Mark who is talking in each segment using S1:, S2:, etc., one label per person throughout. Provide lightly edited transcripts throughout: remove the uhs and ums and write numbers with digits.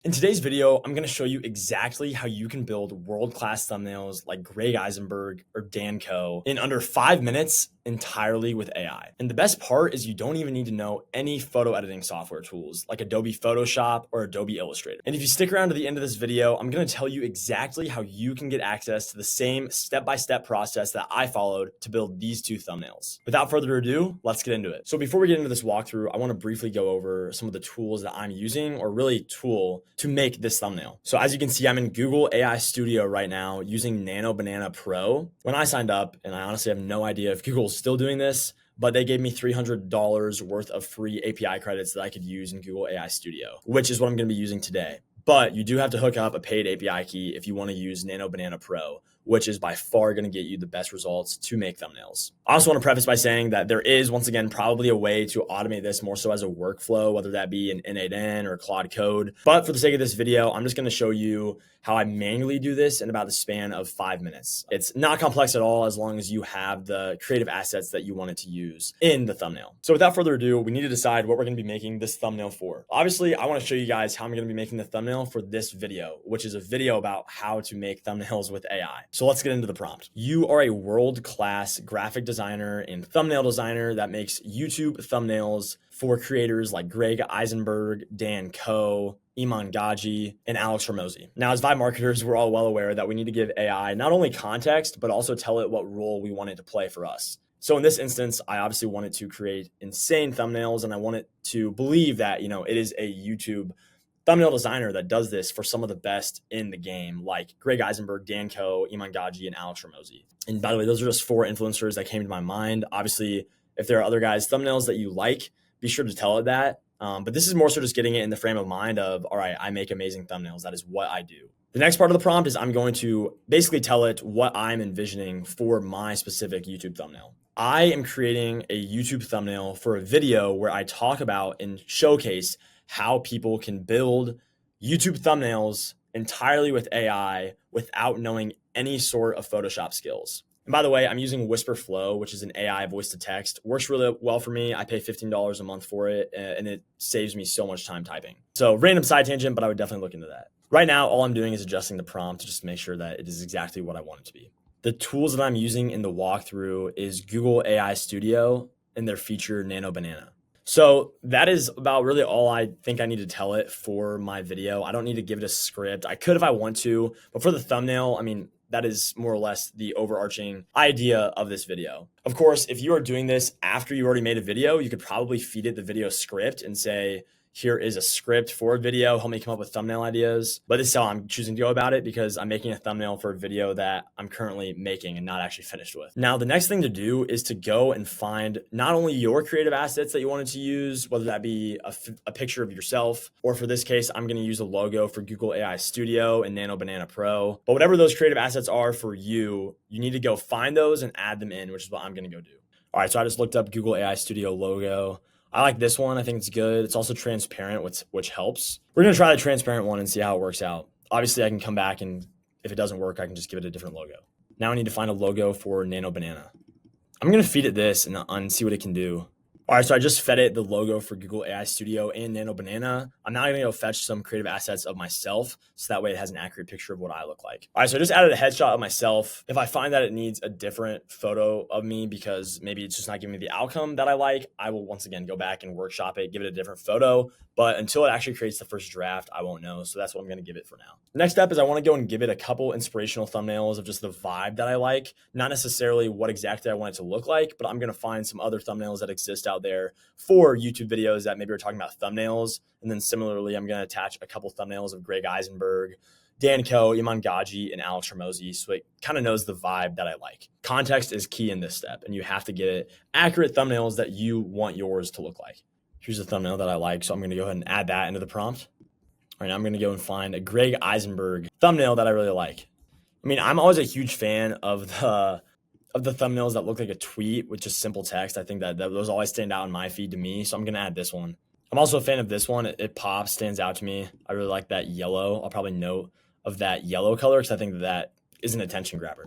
S1: In today's video, I'm going to show you exactly how you can build world-class thumbnails like Greg Eisenberg or Dan Coe in under 5 minutes entirely with AI. And the best part is you don't even need to know any photo editing software tools like Adobe Photoshop or Adobe Illustrator. And if you stick around to the end of this video, I'm going to tell you exactly how you can get access to the same step-by-step process that I followed to build these two thumbnails. Without further ado, let's get into it. So before we get into this walkthrough, I want to briefly go over some of the tools that I'm using, or really tool, to make this thumbnail. So as you can see, I'm in Google AI Studio right now using Nano Banana Pro. When I signed up, and I honestly have no idea if Google's still doing this, but they gave me $300 worth of free API credits that I could use in Google AI Studio, which is what I'm going to be using today. But you do have to hook up a paid API key if you want to use Nano Banana Pro, which is by far going to get you the best results to make thumbnails. I also want to preface by saying that there is, once again, probably a way to automate this more so as a workflow, whether that be in N8N or Claude Code. But for the sake of this video, I'm just going to show you how I manually do this in about the span of 5 minutes. It's not complex at all as long as you have the creative assets that you wanted to use in the thumbnail. So without further ado, we need to decide what we're going to be making this thumbnail for. Obviously, I want to show you guys how I'm going to be making the thumbnail for this video, which is a video about how to make thumbnails with AI. So let's get into the prompt. You are a world-class graphic designer and thumbnail designer that makes YouTube thumbnails for creators like Greg Eisenberg, Dan Coe, Iman Gaji, and Alex Ramosi. Now, as Vibe marketers, we're all well aware that we need to give AI not only context, but also tell it what role we want it to play for us. So in this instance, I obviously wanted to create insane thumbnails, and I want it to believe that, it is a YouTube thumbnail designer that does this for some of the best in the game, like Greg Eisenberg, Dan Coe, Iman Gaji, and Alex Ramosi. And by the way, those are just 4 influencers that came to my mind. Obviously, if there are other guys' thumbnails that you like, be sure to tell it that. But this is more so just getting it in the frame of mind of, all right, I make amazing thumbnails. That is what I do. The next part of the prompt is I'm going to basically tell it what I'm envisioning for my specific YouTube thumbnail. I am creating a YouTube thumbnail for a video where I talk about and showcase how people can build YouTube thumbnails entirely with AI without knowing any sort of Photoshop skills. And by the way, I'm using Whisper Flow, which is an AI voice to text. Works really well for me. I pay $15 a month for it, and it saves me so much time typing. So random side tangent, but I would definitely look into that. Right now, all I'm doing is adjusting the prompt to just make sure that it is exactly what I want it to be. The tools that I'm using in the walkthrough is Google AI Studio and their feature Nano Banana. So that is about really all I think I need to tell it for my video. I don't need to give it a script. I could if I want to, but for the thumbnail, that is more or less the overarching idea of this video. Of course, if you are doing this after you already made a video, you could probably feed it the video script and say, here is a script for a video, help me come up with thumbnail ideas. But this is how I'm choosing to go about it because I'm making a thumbnail for a video that I'm currently making and not actually finished with. Now, the next thing to do is to go and find not only your creative assets that you wanted to use, whether that be a picture of yourself, or for this case, I'm going to use a logo for Google AI Studio and Nano Banana Pro. But whatever those creative assets are for you, you need to go find those and add them in, which is what I'm going to go do. All right, so I just looked up Google AI Studio logo. I like this one. I think it's good. It's also transparent, which helps. We're going to try the transparent one and see how it works out. Obviously, I can come back, and if it doesn't work, I can just give it a different logo. Now I need to find a logo for Nano Banana. I'm going to feed it this and see what it can do. All right, so I just fed it the logo for Google AI Studio and Nano Banana. I'm now going to go fetch some creative assets of myself so that way it has an accurate picture of what I look like. All right, so I just added a headshot of myself. If I find that it needs a different photo of me because maybe it's just not giving me the outcome that I like, I will once again go back and workshop it, give it a different photo. But until it actually creates the first draft, I won't know. So that's what I'm going to give it for now. The next step is I want to go and give it a couple inspirational thumbnails of just the vibe that I like, not necessarily what exactly I want it to look like, but I'm going to find some other thumbnails that exist out there for YouTube videos that maybe we're talking about thumbnails. And then similarly, I'm going to attach a couple thumbnails of Greg Eisenberg, Dan Coe, Iman Gaji, and Alex Ramosi, so it kind of knows the vibe that I like. Context is key in this step, and you have to get it accurate thumbnails that you want yours to look like. Here's a thumbnail that I like, so I'm going to go ahead and add that into the prompt. All right, now I'm going to go and find a Greg Eisenberg thumbnail that I really like. I'm always a huge fan of the thumbnails that look like a tweet with just simple text. I think that those always stand out in my feed to me, so I'm going to add this one. I'm also a fan of this one. It pops, stands out to me. I really like that yellow. I'll probably note of that yellow color because I think that is an attention grabber.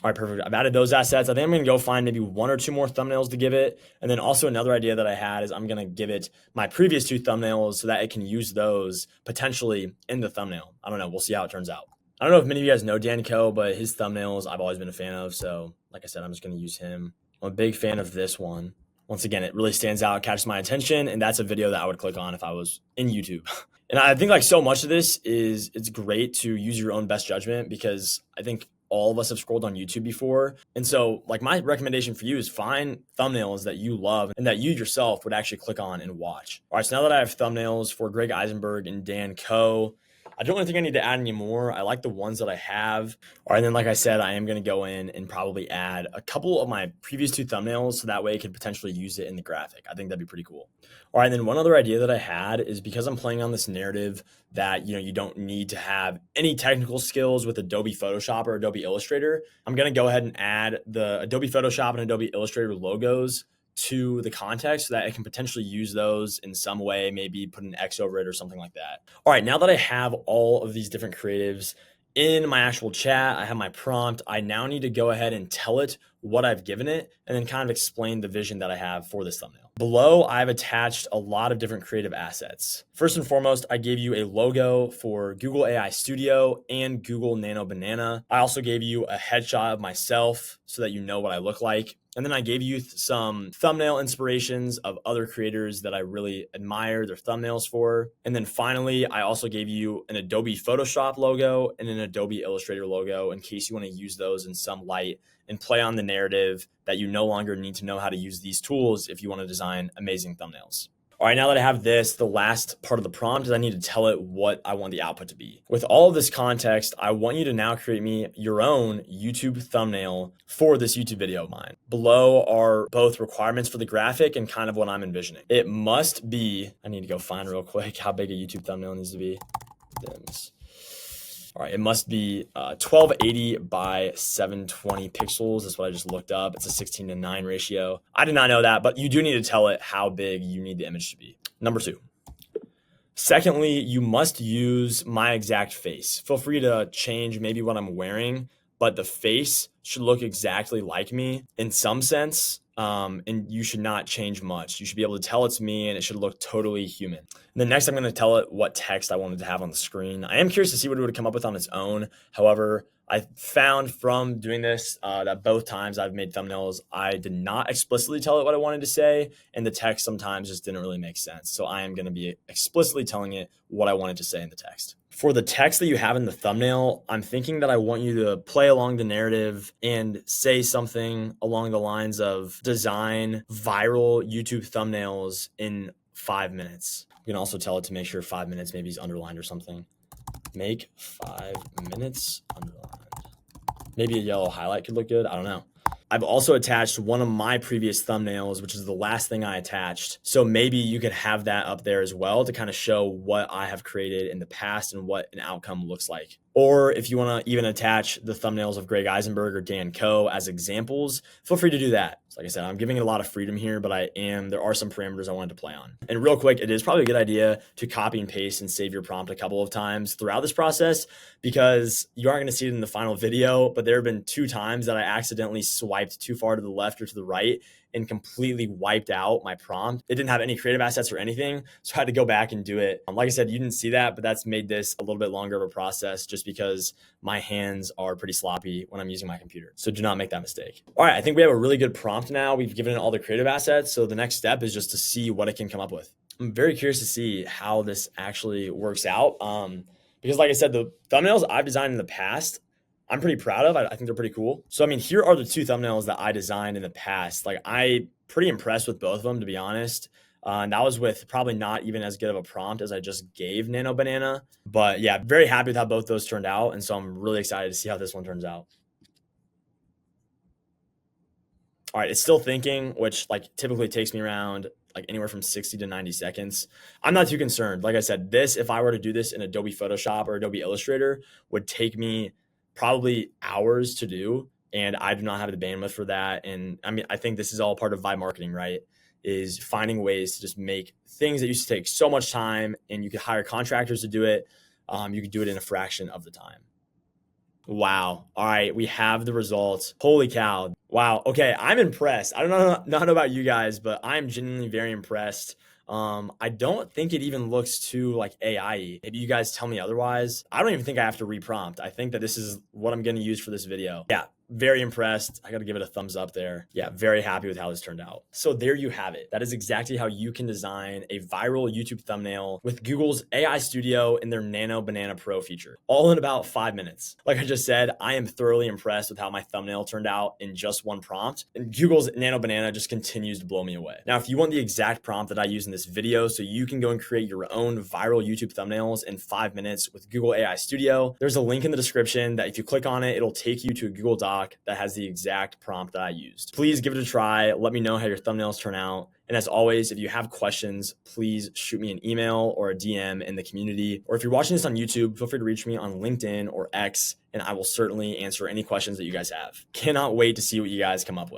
S1: All right, perfect. I've added those assets. I think I'm going to go find maybe one or two more thumbnails to give it. And then also another idea that I had is I'm going to give it my previous two thumbnails so that it can use those potentially in the thumbnail. I don't know. We'll see how it turns out. I don't know if many of you guys know Dan Coe, but his thumbnails I've always been a fan of. So like I said, I'm just going to use him. I'm a big fan of this one. Once again, it really stands out, catches my attention. And that's a video that I would click on if I was in YouTube. And I think like so much of this is it's great to use your own best judgment because I think all of us have scrolled on YouTube before. And so like my recommendation for you is find thumbnails that you love and that you yourself would actually click on and watch. All right, so now that I have thumbnails for Greg Eisenberg and Dan Coe, I don't really think I need to add any more. I like the ones that I have. All right, and then like I said, I am going to go in and probably add a couple of my previous two thumbnails so that way I could potentially use it in the graphic. I think that'd be pretty cool. All right, and then one other idea that I had is because I'm playing on this narrative that, you don't need to have any technical skills with Adobe Photoshop or Adobe Illustrator, I'm going to go ahead and add the Adobe Photoshop and Adobe Illustrator logos to the context so that I can potentially use those in some way, maybe put an X over it or something like that. All right, now that I have all of these different creatives in my actual chat, I have my prompt, I now need to go ahead and tell it what I've given it and then kind of explain the vision that I have for this thumbnail. Below, I've attached a lot of different creative assets. First and foremost, I gave you a logo for Google AI Studio and Google Nano Banana. I also gave you a headshot of myself so that you know what I look like. And then I gave you some thumbnail inspirations of other creators that I really admire their thumbnails for. And then finally, I also gave you an Adobe Photoshop logo and an Adobe Illustrator logo in case you want to use those in some light and play on the narrative that you no longer need to know how to use these tools if you want to design amazing thumbnails. All right, now that I have this, the last part of the prompt is I need to tell it what I want the output to be. With all of this context, I want you to now create me your own YouTube thumbnail for this YouTube video of mine. Below are both requirements for the graphic and kind of what I'm envisioning. It must be, I need to go find real quick how big a YouTube thumbnail needs to be. All right, it must be 1280 by 720 pixels. That's what I just looked up. It's a 16:9 ratio. I did not know that, but you do need to tell it how big you need the image to be. Number 2. Secondly, you must use my exact face. Feel free to change maybe what I'm wearing, but the face should look exactly like me in some sense. And you should not change much. You should be able to tell it's me and it should look totally human. And then next, I'm going to tell it what text I wanted to have on the screen. I am curious to see what it would come up with on its own. However, I found from doing this that both times I've made thumbnails, I did not explicitly tell it what I wanted to say, and the text sometimes just didn't really make sense. So I am going to be explicitly telling it what I wanted to say in the text. For the text that you have in the thumbnail, I'm thinking that I want you to play along the narrative and say something along the lines of design viral YouTube thumbnails in 5 minutes. You can also tell it to make sure 5 minutes maybe is underlined or something. Make 5 minutes underlined. Maybe a yellow highlight could look good. I don't know. I've also attached one of my previous thumbnails, which is the last thing I attached. So maybe you could have that up there as well to kind of show what I have created in the past and what an outcome looks like. Or if you want to even attach the thumbnails of Greg Eisenberg or Dan Coe as examples, feel free to do that. So like I said, I'm giving it a lot of freedom here, but there are some parameters I wanted to play on. And real quick, it is probably a good idea to copy and paste and save your prompt a couple of times throughout this process because you aren't going to see it in the final video, but there have been 2 times that I accidentally swiped too far to the left or to the right and completely wiped out my prompt. It didn't have any creative assets or anything, so I had to go back and do it. Like I said, you didn't see that, but that's made this a little bit longer of a process just because my hands are pretty sloppy when I'm using my computer. So do not make that mistake. All right, I think we have a really good prompt now. We've given it all the creative assets, so the next step is just to see what it can come up with. I'm very curious to see how this actually works out because like I said, the thumbnails I've designed in the past, I'm pretty proud of. I think they're pretty cool. So, I mean, here are the 2 thumbnails that I designed in the past. Like, I'm pretty impressed with both of them, to be honest. And that was with probably not even as good of a prompt as I just gave Nano Banana. But yeah, very happy with how both those turned out. And so I'm really excited to see how this one turns out. All right, it's still thinking, which like typically takes me around like anywhere from 60 to 90 seconds. I'm not too concerned. Like I said, if I were to do this in Adobe Photoshop or Adobe Illustrator, would take me probably hours to do. And I do not have the bandwidth for that. And I mean, I think this is all part of vibe marketing, right? Is finding ways to just make things that used to take so much time and you could hire contractors to do it. You could do it in a fraction of the time. Wow. All right, we have the results. Holy cow. Wow. Okay, I'm impressed. I don't know not know about you guys, but I'm genuinely very impressed. I don't think it even looks too like AI. Maybe you guys tell me otherwise. I don't even think I have to reprompt. I think that this is what I'm going to use for this video. Yeah, very impressed. I got to give it a thumbs up there. Yeah, very happy with how this turned out. So there you have it. That is exactly how you can design a viral YouTube thumbnail with Google's AI Studio and their Nano Banana Pro feature, all in about 5 minutes. Like I just said, I am thoroughly impressed with how my thumbnail turned out in just one prompt, and Google's Nano Banana just continues to blow me away. Now, if you want the exact prompt that I use in this video so you can go and create your own viral YouTube thumbnails in 5 minutes with Google AI Studio, there's a link in the description that if you click on it, it'll take you to a Google Doc that has the exact prompt that I used. Please give it a try. Let me know how your thumbnails turn out. And as always, if you have questions, please shoot me an email or a DM in the community. Or if you're watching this on YouTube, feel free to reach me on LinkedIn or X, and I will certainly answer any questions that you guys have. Cannot wait to see what you guys come up with.